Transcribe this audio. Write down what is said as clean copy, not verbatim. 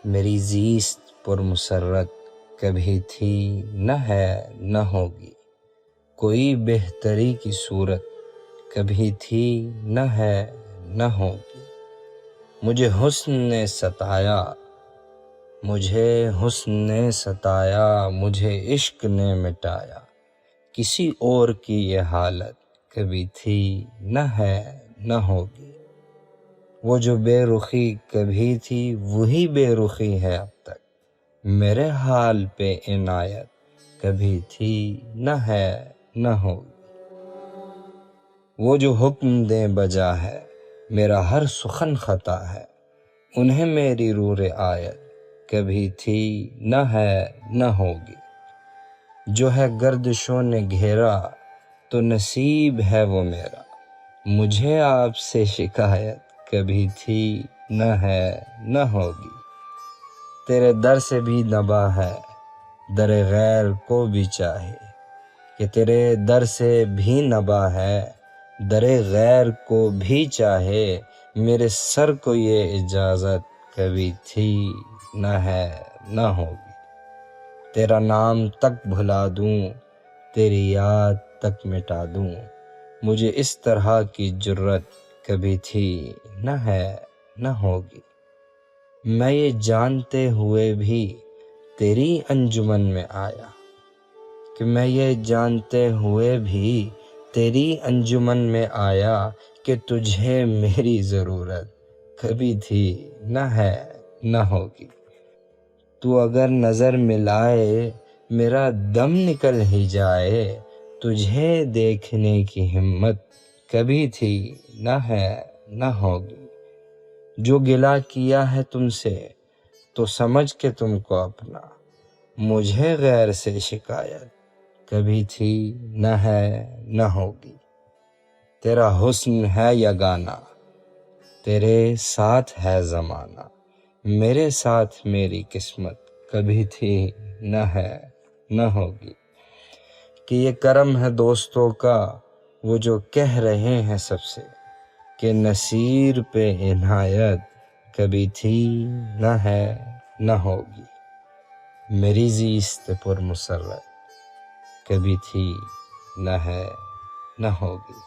میری زیست پر مسرت کبھی تھی نہ ہے نہ ہوگی، کوئی بہتری کی صورت کبھی تھی نہ ہے نہ ہوگی۔ مجھے حسن نے ستایا، مجھے حسن نے ستایا، مجھے عشق نے مٹایا، کسی اور کی یہ حالت کبھی تھی نہ ہے نہ ہوگی۔ وہ جو بے رخی کبھی تھی وہی بے رخی ہے اب تک، میرے حال پہ عنایت کبھی تھی نہ ہے نہ ہوگی۔ وہ جو حکم دیں بجا ہے میرا ہر سخن خطا ہے، انہیں میری رو رعایت کبھی تھی نہ ہے نہ ہوگی۔ جو ہے گردشوں نے گھیرا تو نصیب ہے وہ میرا، مجھے آپ سے شکایت کبھی تھی نہ ہے نہ ہوگی۔ تیرے در سے بھی نبا ہے در غیر کو بھی چاہے، کہ تیرے در سے بھی نبا ہے در غیر کو بھی چاہے، میرے سر کو یہ اجازت کبھی تھی نہ ہے نہ ہوگی۔ تیرا نام تک بھلا دوں، تیری یاد تک مٹا دوں، مجھے اس طرح کی جرت کبھی تھی نہ ہے نہ ہوگی۔ میں یہ جانتے ہوئے بھی تیری انجمن میں آیا، کہ میں یہ جانتے ہوئے بھی تیری انجمن میں آیا، کہ تجھے میری ضرورت کبھی تھی نہ ہے نہ ہوگی۔ تو اگر نظر ملائے میرا دم نکل ہی جائے، تجھے دیکھنے کی ہمت کبھی تھی نہ ہے نہ ہوگی۔ جو گلہ کیا ہے تم سے تو سمجھ کے تم کو اپنا، مجھے غیر سے شکایت کبھی تھی نہ ہے نہ ہوگی۔ تیرا حسن ہے یگانہ، تیرے ساتھ ہے زمانہ، میرے ساتھ میری قسمت کبھی تھی نہ ہے نہ ہوگی۔ کہ یہ کرم ہے دوستوں کا وہ جو کہہ رہے ہیں سب سے، کہ نصیر پہ عنایت کبھی تھی نہ ہے نہ ہوگی۔ میری زیست پر مسرت کبھی تھی نہ ہے نہ ہوگی۔